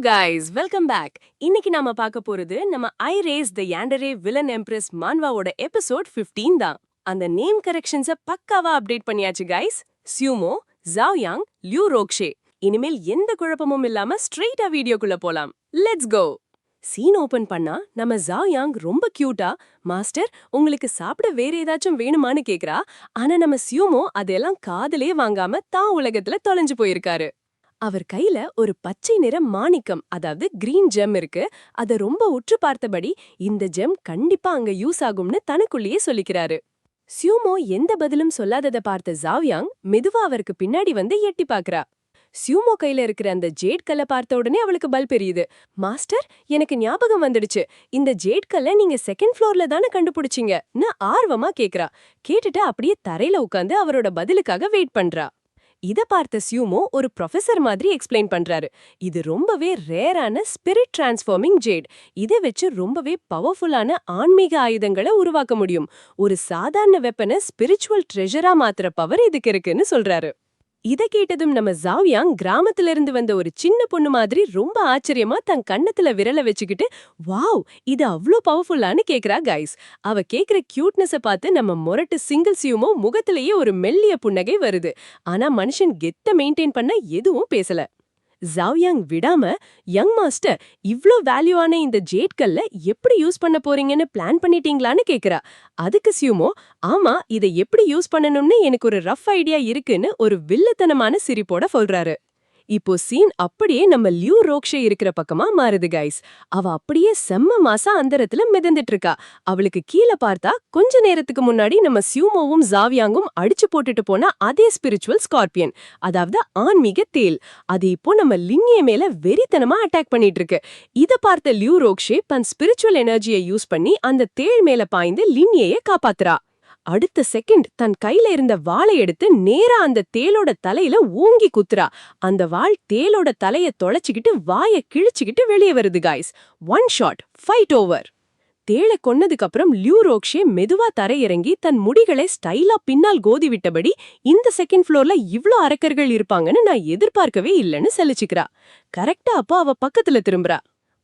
guys, welcome back. இன்னைக்கு நாம பார்க்க போறது நம்ம ஐ ரேஸ் தி யாண்டரே வில்லன் எம்ப்ரஸ் மான்வாவோட எபிசோட் 15 தான். அந்த நேம் கரெக்ஷன்ஸ பக்காவா அப்டேட் பண்ணியாச்சு guys. சியூமோ, ஜாவ் Yang, Liu ரோக்ஷே. இனிமேல் எந்த குழப்பமும் இல்லாம ஸ்ட்ரெயிட்டா வீடியோக்குள்ள போலாம். Let's go. சீன் ஓபன் பண்ணா நம்ம ஜாவ் யாங் ரொம்ப கியூட்டா மாஸ்டர் உங்களுக்கு சாப்பிட வேற ஏதாச்சும் வேணுமான்னு கேக்குறா. ஆனா நம்ம சியூமோ அதெல்லாம் காதலே வாங்காம தான் உலகத்துல தொலைஞ்சு போயிருக்காரு. அவர் கையில ஒரு பச்சை நிற மாணிக்கம் அதாவது கிரீன் ஜெம் இருக்கு. அத ரொம்ப உற்று பார்த்தபடி இந்த ஜெம் கண்டிப்பா அங்க யூஸ் ஆகும்னு தனக்குள்ளேயே சொல்லிக்கிறாரு. சியூமோ எந்த பதிலும் சொல்லாதத பார்த்த ஜாவ்யாங் மெதுவா அவருக்கு பின்னாடி வந்து எட்டி பாக்குறா. சியூமோ கையில இருக்கிற அந்த ஜேட் கல்ல பார்த்த உடனே அவளுக்கு பல் பெரியுது. மாஸ்டர் எனக்கு ஞாபகம் வந்துடுச்சு, இந்த ஜேட் கல்ல நீங்க செகண்ட் ஃப்ளோர்ல தானே கண்டுபிடிச்சீங்கன்னு ஆர்வமா கேக்குறா. கேட்டுட்டு அப்படியே தரையில உட்காந்து அவரோட பதிலுக்காக வெயிட் பண்றா. இத பார்த்த சியூமோ ஒரு ப்ரொஃபசர் மாதிரி எக்ஸ்பிளைன் பண்றாரு. இது ரொம்பவே ரேரான ஸ்பிரிட் டிரான்ஸ்ஃபார்மிங் ஜேட். இதை வச்சு ரொம்பவே பவர்ஃபுல்லான ஆன்மீக ஆயுதங்களை உருவாக்க முடியும். ஒரு சாதாரண வெப்பனை ஸ்பிரிச்சுவல் ட்ரெஷரா மாத்துற பவர் இதுக்கு இருக்குன்னு சொல்றாரு. இத கேட்டதும் நம்ம ஜாவ்யாங் கிராமத்துல இருந்து வந்த ஒரு சின்ன பொண்ணு மாதிரி ரொம்ப ஆச்சரியமா தன் கண்ணத்துல விரல வச்சுக்கிட்டு வாவ் இது அவ்ளோ பவர்ஃபுல்லான்னு கேக்குறா கைஸ். அவ கேக்குற கியூட்னஸ பார்த்து நம்ம மொரட்டு சிங்கிள் சியூமோ முகத்திலேயே ஒரு மெல்லிய புன்னகை வருது. ஆனா மனுஷன் கெத்த மெயின்டைன் பண்ண எதுவும் பேசல. ஜாவ்யாங் விடாம யங் மாஸ்டர் இவ்ளோ வேல்யூவான இந்த ஜேட்கல்ல எப்படி யூஸ் பண்ண போறீங்கன்னு பிளான் பண்ணிட்டீங்களான்னு கேக்குறா. அதுக்கு சியூமோ ஆமா இதை எப்படி யூஸ் பண்ணணும்னு எனக்கு ஒரு ரஃப் ஐடியா இருக்குன்னு ஒரு வில்லத்தனமான சிரிப்போட சொல்றாரு. இப்போ சீன் அப்படியே நம்ம லியூ ரோக்ஷே இருக்கிற பக்கமா மாறுது கைஸ். அவ அப்படியே செம்ம மாசா அந்தரத்துல மிதந்துட்டு இருக்கா. அவளுக்கு கீழே பார்த்தா கொஞ்ச நேரத்துக்கு முன்னாடி நம்ம சியூமோவும் ஜாவ்யாங்கும் அடிச்சு போட்டுட்டு போனா அதே ஸ்பிரிச்சுவல் ஸ்கார்பியன் அதாவது ஆன்மீக தேல் அது இப்போ நம்ம லின்யே மேல வெறித்தனமா அட்டாக் பண்ணிட்டு இருக்கு. இத பார்த்த லியூ ரோக்ஷே தன் ஸ்பிரிச்சுவல் எனர்ஜியை யூஸ் பண்ணி அந்த தேள் மேல பாய்ந்து லின்யேயை காப்பாத்துறா. அடுத்த செகண்ட் தன் கையில இருந்த வாளை எடுத்து நேரா அந்த தேளோட தலையில ஓங்கி குத்துறா. அந்த வாள் தேளோட தலைய தொலைச்சிக்கிட்டு வாயை கிழிச்சுக்கிட்டு வெளியே வருது guys. One shot, fight over. தேளை கொன்னதுக்கு அப்புறம் லியூ ரோக்ஷே மெதுவா தரையிறங்கி தன் முடிகளை ஸ்டைலா பின்னால் கோதி விட்டபடி இந்த செகண்ட் ஃப்ளோர்ல இவ்ளோ அரக்கர்கள் இருப்பாங்கன்னு நான் எதிர்பார்க்கவே இல்லைன்னு சலிச்சுக்கிறா. கரெக்டா அப்போ அவ பக்கத்துல திரும்புறா.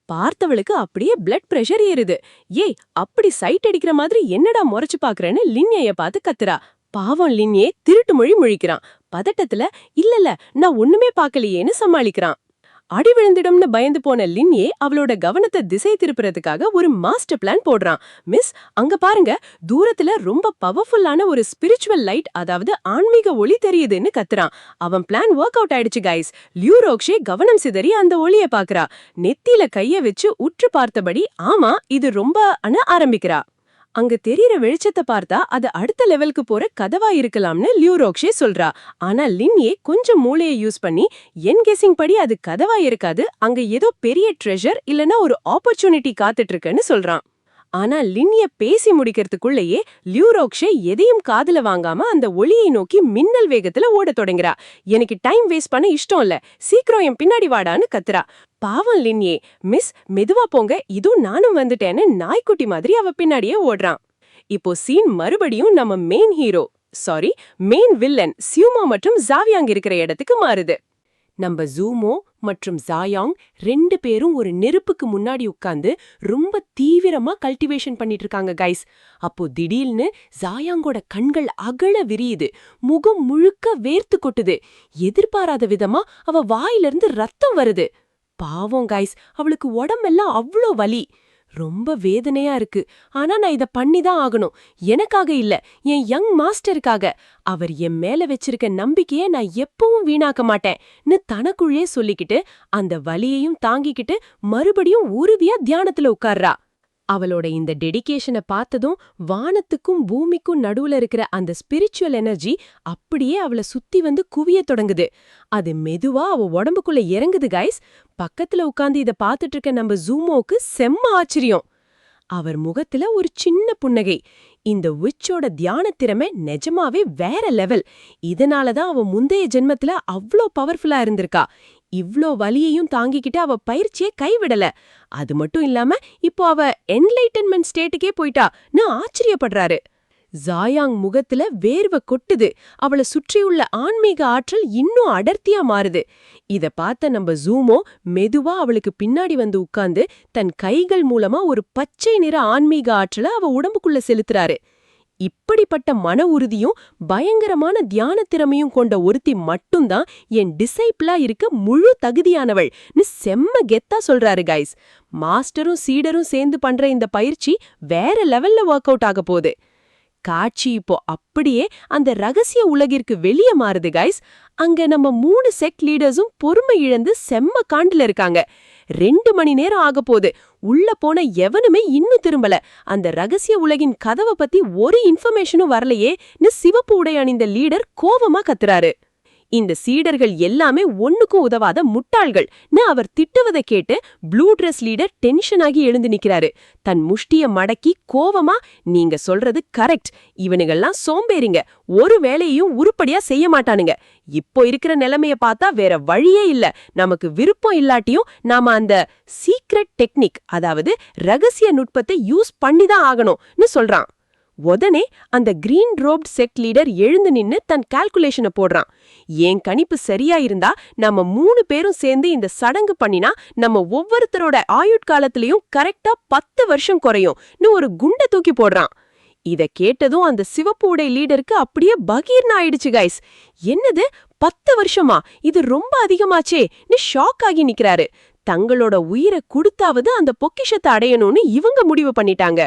பார்த்தவளுக்கு அப்படியே பிளட் பிரஷர் ஏறுது. ஏய் அப்படி சைட் அடிக்கிற மாதிரி என்னடா முறைச்சு பாக்குறேன்னு லின்யைய பார்த்து கத்துறா. பாவம் லின்யே திருட்டு மொழி முழிக்கிறான். பதட்டத்துல இல்ல நான் ஒண்ணுமே பாக்கலையேன்னு சமாளிக்கிறான். அடி விழுந்திடும்னு பயந்து போன லின்யே அவளோட கவனத்தை திசை திருப்புறதுக்காக ஒரு மாஸ்டர் பிளான் போடுறான். மிஸ் அங்க பாருங்க தூரத்துல ரொம்ப பவர்ஃபுல்லான ஒரு ஸ்பிரிச்சுவல் லைட் அதாவது ஆன்மீக ஒளி தெரியுதுன்னு கத்துறான். அவன் பிளான் ஒர்க் அவுட் ஆயிடுச்சு கைஸ். லியூ ரோக்ஷே கவனம் சிதறி அந்த ஒளிய பாக்குறா. நெத்தியில கைய வச்சு உற்று பார்த்தபடி ஆமா இது ரொம்ப ஆரம்பிக்கிறா. அங்க தெரியற வெளிச்சத்தை பார்த்தா அது அடுத்த லெவலுக்கு போற கதவா இருக்கலாம்னு லியூ ரோக்ஷே சொல்றா. ஆனா லின்யே கொஞ்சம் மூளையை யூஸ் பண்ணி என் கெஸிங் படி அது கதவா இருக்காது, அங்க ஏதோ பெரிய ட்ரெஷர் இல்லனா ஒரு ஆப்பர்ச்சுனிட்டி காத்துட்டு இருக்குன்னு சொல்றான். ஆனா லின்ய பேசி முடிக்கிறதுக்குள்ளேயே லியூ ரோக்ஷே எதையும் காதுல வாங்காம அந்த ஒளியை நோக்கி மின்னல் வேகத்துல ஓடத் தொடங்குறா. எனக்கு டைம் வேஸ்ட் பண்ண இஷ்டம் இல்ல, சீக்கிரம் என் பின்னாடி வாடான்னு கத்துறா. பாவம் லின்யே மிஸ் மெதுவா போங்க இதோ நானும் வந்துட்டேன்னு நாய்க்குட்டி மாதிரி அவ பின்னாடியே ஓடுறான். இப்போ சீன் மறுபடியும் நம்ம மெயின் வில்லன் சியூமோ மற்றும் ஜாவ்யாங் இருக்கிற இடத்துக்கு மாறுது. நம்ம ஜூமோ மற்றும் ஜாயாங் ரெண்டு பேரும் ஒரு நெருப்புக்கு முன்னாடி உட்கார்ந்து ரொம்ப தீவிரமா கல்டிவேஷன் பண்ணிட்டு இருக்காங்க கைஸ். அப்போ திடீர்னு ஜாயாங்கோட கண்கள் அகல விரியுது, முகம் முழுக்க வேர்த்து கொட்டுது. எதிர்பாராத விதமா அவ வாயிலிருந்து ரத்தம் வருது. பாவம் கைஸ், அவளுக்கு உடம்பெல்லாம் அவ்ளோ வலி. ரொம்ப வேதனையா இருக்கு. ஆனா நான் இத பண்ணிதான் ஆகணும். எனக்காக இல்ல, என் யங் மாஸ்டருக்காக. அவர் என் மேல வச்சிருக்க நம்பிக்கைய நான் எப்பவும் வீணாக்க மாட்டேன்னு தனக்குள்ளே சொல்லிக்கிட்டு அந்த வலியையும் தாங்கிக்கிட்டு மறுபடியும் உறுதியா தியானத்துல உட்கார்றா. அவளோட இந்த டெடிகேஷனை பார்த்ததும் வானத்துக்கும் பூமிக்கும் நடுவுல இருக்கிற அந்த ஸ்பிரிச்சுவல் எனர்ஜி அப்படியே அவளை சுத்தி வந்து குவிய தொடங்குது. அது மெதுவா அவ உடம்புக்குள்ள இறங்குது கைஸ். பக்கத்துல உட்கார்ந்து இத பாத்துட்டு இருக்க நம்ம ஜூமோக்கு செம்ம ஆச்சரியம். அவர் முகத்துல ஒரு சின்ன புன்னகை. இந்த விச்சோட தியான திறமை நிஜமாவே வேற லெவல். இதனாலதான் அவ முந்தைய ஜென்மத்துல அவ்ளோ பவர்ஃபுல்லா இருந்திருக்கா. இவ்ளோ வலியையும் தாங்கிக்கிட்டு அவ பயிற்சியை கைவிடல. அது மட்டும் இல்லாம இப்போ அவ என்லைட்டன்மெண்ட் ஸ்டேட்டுக்கே போயிட்டான்னு ஆச்சரியப்படுறாரு. ஜாயாங் முகத்துல வேர்வை கொட்டுது. அவளை சுற்றியுள்ள ஆன்மீக ஆற்றல் இன்னும் அடர்த்தியா மாறுது. இத பார்த்த நம்ம ஜூமோ மெதுவா அவளுக்கு பின்னாடி வந்து உட்கார்ந்து தன் கைகள் மூலமா ஒரு பச்சை நிற ஆன்மீக ஆற்றலை அவ உடம்புக்குள்ள செலுத்துறாரு. இப்படிப்பட்ட மன உறுதியும் பயங்கரமான தியான திறமையும் கொண்ட ஒருத்தி மட்டும்தான் என் டிசைப்பிளா இருக்க முழு தகுதியானவள்னு செம்ம கெத்தா சொல்றாரு கைஸ். மாஸ்டரும் சீடரும் சேர்ந்து பண்ற இந்த பயிற்சி வேற லெவல்ல ஒர்க் அவுட் ஆக போகுது. காட்சி இப்போ அப்படியே அந்த ரகசிய உலகிற்கு வெளியே மாறுது கைஸ். அங்க நம்ம 3 செக்ட் லீடர்ஸும் பொறுமை இழந்து செம்ம காண்டுல இருக்காங்க. 2 மணி நேரம் ஆக போகுது. உள்ள போன எவனுமே இன்னும் திரும்பல. அந்த ரகசிய உலகின் கதவை பத்தி ஒரு இன்ஃபர்மேஷனும் வரலையேன்னு சிவப்பு உடை அணிந்த லீடர் கோவமா கத்துறாரு. இந்த சீடர்கள் எல்லாமே ஒண்ணுக்கும் உதவாத முட்டாள்கள்னு அவர் திட்டுவதை கேட்டு ப்ளூ ட்ரெஸ் லீடர் டென்ஷன் ஆகி எழுந்து நிக்கிறாரு. தன் முஷ்டிய மடக்கி கோவமா, நீங்க சொல்றது கரெக்ட், இவனுங்கெல்லாம் சோம்பேறிங்க, ஒரு வேலையையும் உருப்படியா செய்ய மாட்டானுங்க. இப்போ இருக்கிற நிலைமைய பார்த்தா வேற வழியே இல்ல. நமக்கு விருப்பம் இல்லாட்டியும் நாம அந்த சீக்ரெட் டெக்னிக், அதாவது ரகசிய நுட்பத்தை யூஸ் பண்ணிதான் ஆகணும்னு சொல்றான். உடனே அந்த கிரீன் ரோப்ட் செக்ட் லீடர் எழுந்து நின்னு தன் கால்குலேஷனை போடுறான். என் கணிப்பு சரியா இருந்தா நம்ம 3 பேரும் சேர்ந்து இந்த சடங்கு பண்ணினா நம்ம ஒவ்வொருத்தரோட ஆயுட்காலத்திலயும் கரெக்டா 10 வருஷம் குறையும்னு ஒரு குண்டை தூக்கி போடுறான். இத கேட்டதும் அந்த சிவப்பு உடை லீடருக்கு அப்படியே பகீர்னு ஆயிடுச்சு கைஸ். என்னது 10 வருஷமா? இது ரொம்ப அதிகமாச்சேன்னு ஷாக் ஆகி நிக்கிறாரு. தங்களோட உயிரை கொடுத்தாவது அந்த பொக்கிஷத்தை அடையணும்னு இவங்க முடிவு பண்ணிட்டாங்க.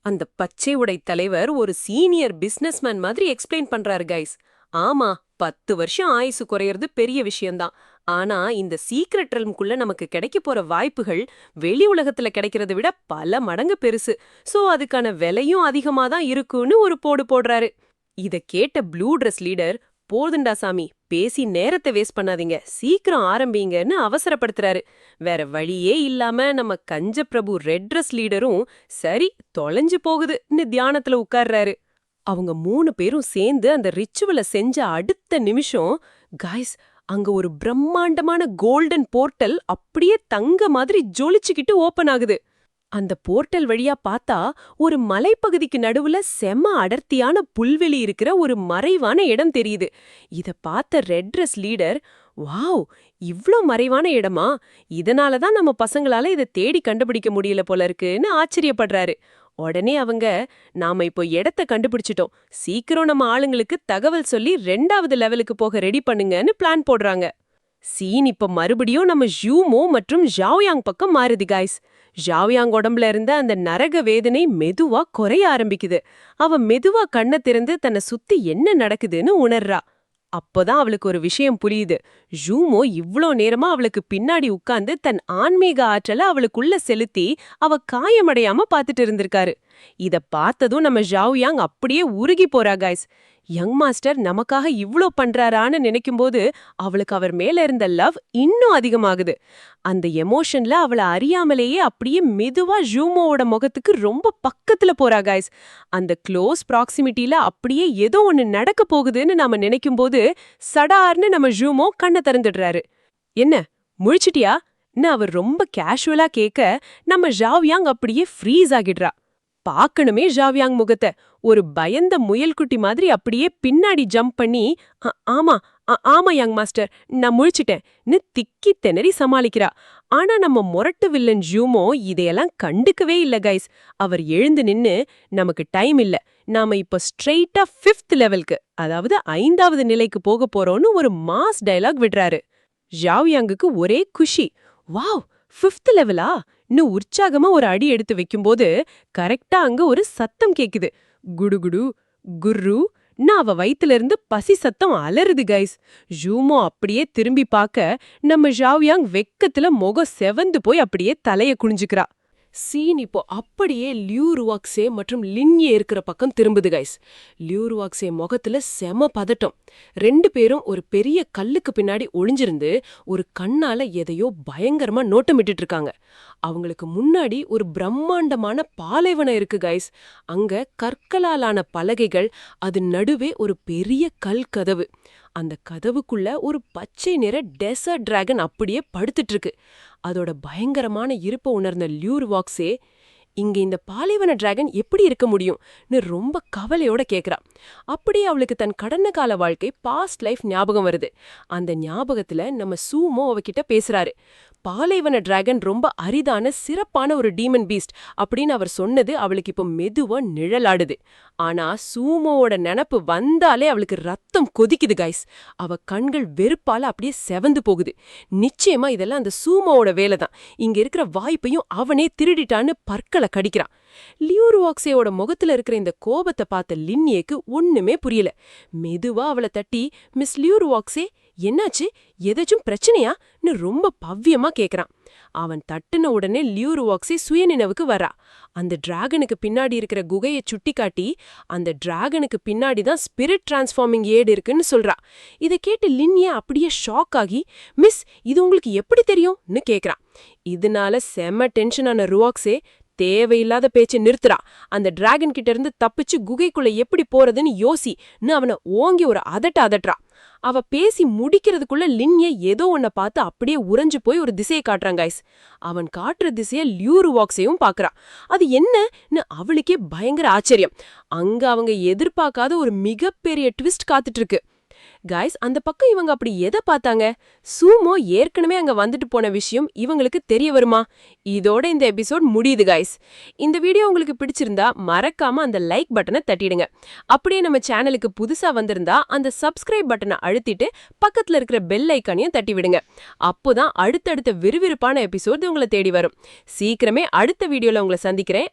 அந்த பச்சை உடை தலைவர் ஒரு சீனியர் பிசினஸ்மேன் மாதிரி எக்ஸ்பிளைன் பண்றாரு கைஸ். ஆமா, 10 வருஷம் ஆயுசு குறையறது பெரிய விஷயம்தான். ஆனா இந்த சீக்ரெட் ரெல்ம்குள்ள நமக்கு கிடைக்க போற வாய்ப்புகள் வெளி உலகத்துல கிடைக்கிறத விட பல மடங்கு பெருசு. சோ அதுக்கான விலையும் அதிகமா தான் இருக்குன்னு ஒரு போடு போடுறாரு. இத கேட்ட ப்ளூ ட்ரெஸ் லீடர், போதுண்டா சாமி, பேசி நேரத்தை வேஸ்ட் பண்ணாதீங்க, சீக்கிரம் ஆரம்பிங்கன்னு அவசரப்படுத்துறாரு. வேற வழியே இல்லாம நம்ம கஞ்ச பிரபு ரெட் ட்ரெஸ் லீடரும் சரி தொலைஞ்சு போகுதுன்னு தியானத்துல உட்கார்றாரு. அவங்க 3 பேரும் சேர்ந்து அந்த ரிச்சுவலை செஞ்ச அடுத்த நிமிஷம் கைஸ், அங்க ஒரு பிரம்மாண்டமான கோல்டன் போர்ட்டல் அப்படியே தங்க மாதிரி ஜொலிச்சுக்கிட்டு ஓபன் ஆகுது. அந்த போர்ட்டல் வழியா பார்த்தா ஒரு மலைப்பகுதிக்கு நடுவுல செம அடர்த்தியான புல்வெளி இருக்கிற ஒரு மறைவான இடம் தெரியுது. இத பார்த்த ரெட் ட்ரெஸ் லீடர், வாவ், இவ்ளோ மறைவான இடமா? இதனாலதான் நம்ம பசங்களால இதை தேடி கண்டுபிடிக்க முடியல போல இருக்குன்னு ஆச்சரியப்படுறாரு. உடனே அவங்க, நாம இப்போ இடத்த கண்டுபிடிச்சிட்டோம், சீக்கிரம் நம்ம ஆளுங்களுக்கு தகவல் சொல்லி 2வது லெவலுக்கு போக ரெடி பண்ணுங்கன்னு பிளான் போடுறாங்க. சீன் இப்ப மறுபடியும் நம்ம ஜூமோ மற்றும் ஜாவ்யாங் பக்கம் மாறுது கைஸ். ஜாவ்யாங் உடம்புல இருந்த அந்த நரக வேதனை மெதுவா குறைய ஆரம்பிக்குது. அவ மெதுவா கண்ணை திறந்து தன்னை சுத்தி என்ன நடக்குதுன்னு உணர்றா. அப்போதான் அவளுக்கு ஒரு விஷயம் புரியுது. ஜூமோ இவ்ளோ நேரமா அவளுக்கு பின்னாடி உட்கார்ந்து தன் ஆன்மீக ஆற்றலை அவளுக்குள்ள செலுத்தி அவ காயமடையாம பாத்துட்டு இருந்திருக்காரு. இத பார்த்ததும் நம்ம ஜாவ்யாங் அப்படியே உருகி போறா கைஸ். யங் மாஸ்டர் நமக்காக இவ்ளோ பண்றாரான்னு நினைக்கும்போது அவளுக்கு அவர் மேல இருந்த லவ் இன்னும் அதிகமாகுது. அந்த எமோஷன்ல அவளை அறியாமலேயே அப்படியே மெதுவா ஜூமோவோட முகத்துக்கு ரொம்ப பக்கத்துல போறா கைஸ். அந்த க்ளோஸ் ப்ராக்சிமிட்டில அப்படியே ஏதோ ஒன்னு நடக்க போகுதுன்னு நாம நினைக்கும்போது சடார்னு நம்ம ஜூமோ கண்ணை திறந்துடுறாரு. என்ன, முழிச்சிட்டியான்னு அவர் ரொம்ப கேஷுவலா கேட்க நம்ம ஜாவ்யாங் அப்படியே ஃப்ரீஸ் ஆகிடுறா. பாக்கணுமே ஜாவ்யாங் முகத்தை. ஒரு பயந்த முயல்குட்டி மாதிரி அப்படியே பின்னாடி ஜம்ப் பண்ணி, ஆமா ஆமா யங் மாஸ்டர், நான் முழிச்சிட்டேன்னு திக்கி திணறி சமாளிக்கிறா. ஆனா நம்ம முரட்டு வில்லன் ஜூமோ இதையெல்லாம் கண்டுக்கவே இல்ல கைஸ். அவர் எழுந்து நின்னு, நமக்கு டைம் இல்ல, நாம இப்ப ஸ்ட்ரெயிட்டா 5th லெவலுக்கு, அதாவது 5வது நிலைக்கு போக போறோம்னு ஒரு மாஸ் டயலாக் விடுறாரு. ஜாவ்யாங்குக்கு ஒரே குஷி. வாவ், 5th லெவலா? இன்னும் உற்சாகமா ஒரு அடி எடுத்து வைக்கும்போது கரெக்டா அங்க ஒரு சத்தம் கேக்குது. குடுகுடு குர்ரு அவ வயித்துல இருந்து பசி சத்தம் அலறுது கைஸ். ஜூமோ அப்படியே திரும்பி பார்க்க நம்ம ஜாவ்யாங் வெக்கத்துல முகம் செவந்து போய் அப்படியே தலைய குனிஞ்சுக்கிறா. சீன் இப்போ அப்படியே லியூ ருவாக்ஸே மற்றும் லின்யே இருக்கிற பக்கம் திரும்புது கைஸ். லியூ ருவாக்ஸே முகத்துல செம பதட்டம். 2 பேரும் ஒரு பெரிய கல்லுக்கு பின்னாடி ஒளிஞ்சிருந்து ஒரு கண்ணால எதையோ பயங்கரமா நோட்டமிட்டு இருக்காங்க. அவங்களுக்கு முன்னாடி ஒரு பிரம்மாண்டமான பாலைவனம் இருக்கு கைஸ். அங்க கற்களாலான பலகைகள், அது நடுவே ஒரு பெரிய கல் கதவு. அந்த கதவுக்குள்ள ஒரு பச்சை நிற டெசர்ட் டிராகன் அப்படியே படுத்துட்டு இருக்கு. அதோட பயங்கரமான இருப்ப உணர்ந்த லியூ ருவாக்ஸே, இங்க இந்த பாலைவன டிராகன் எப்படி இருக்க முடியும்னு ரொம்ப கவலையோட கேக்குறா. அப்படியே அவளுக்கு தன் கடந்த கால வாழ்க்கை பாஸ்ட் லைஃப் ஞாபகம் வருது. அந்த ஞாபகத்துல நம்ம சூமோ அவகிட்ட பேசுறாரு. பாலைவன டிராகன் ரொம்ப அரிதான சிறப்பான ஒரு டீமன் பீஸ்ட் அப்படின்னு அவர் சொன்னது அவளுக்கு இப்போ மெதுவா நிழலாடுது. ஆனா சூமோவோட நினப்பு வந்தாலே அவளுக்கு ரத்தம் கொதிக்குது கைஸ். அவ கண்கள் வெறுப்பால அப்படியே செவந்து போகுது. நிச்சயமா இதெல்லாம் அந்த சூமோவோட வேலை தான். இங்க இருக்கிற வாய்ப்பையும் அவனே திருடிட்டான்னு பற்களை கடிக்கிறான். லியூருவாக்ஸேயோட முகத்துல இருக்கிற இந்த கோபத்தை பார்த்த லின்னியேக்கு ஒண்ணுமே புரியல. மெதுவா அவளை தட்டி, மிஸ் லியூருவாக்ஸே, என்னாச்சு, ஏதாச்சும் பிரச்சனையான்னு ரொம்ப பவ்யமா கேக்குறான். அவன் தட்டுன உடனே லியூருவாக்ஸே சுயநினைவுக்கு வரா. அந்த டிராகனுக்கு பின்னாடி இருக்கிற குகையை சுட்டி காட்டி, அந்த டிராகனுக்கு பின்னாடி தான் ஸ்பிரிட் டிரான்ஸ்ஃபார்மிங் ஏடு இருக்குன்னு சொல்றா. இதை கேட்டு லின்னியா அப்படியே ஷாக் ஆகி, மிஸ், இது உங்களுக்கு எப்படி தெரியும்னு கேக்குறான். இதனால செம்ம டென்ஷனான ருவாக்ஸே தேவையில்லாத பேச்சு நிறுத்துறா. அந்த டிராகன் கிட்ட இருந்து தப்பிச்சு குகைக்குள்ள எப்படி போறதுன்னு யோசின்னு அவனை ஓங்கி ஒரு அதட்டா. அவ பேசி முடிக்கிறதுக்குள்ள லின்யே ஏதோ ஒன்ன பார்த்து அப்படியே உறைஞ்சு போய் ஒரு திசையை காட்டுறான் கைஸ். அவன் காட்டுற திசைய லியூருவாக்ஸையும் பாக்குறா. அது என்னன்னு அவளுக்கே பயங்கர ஆச்சரியம். அங்க அவங்க எதிர்பார்க்காத ஒரு மிகப்பெரிய ட்விஸ்ட் காத்துட்டு இருக்கு. கைஸ், அந்த பக்கம் இவங்க அப்படி எதை பார்த்தாங்க? சூமோ ஏற்கனவே அங்க வந்துட்டு போன விஷயம் இவங்களுக்கு தெரிய வருமா? இதோட இந்த எபிசோட் முடியுது கைஸ். இந்த வீடியோ உங்களுக்கு பிடிச்சிருந்தா மறக்காம அந்த லைக் பட்டனை தட்டிடுங்க. அப்படியே நம்ம சேனலுக்கு புதுசா வந்திருந்தா அந்த சப்ஸ்கிரைப் பட்டனை அழுத்திட்டு பக்கத்துல இருக்கிற பெல் ஐக்கானையும் தட்டி விடுங்க. அப்போதான் அடுத்தடுத்த விறுவிறுப்பான எபிசோட் உங்களை தேடி வரும். சீக்கிரமே அடுத்த வீடியோல உங்களை சந்திக்கிறேன்.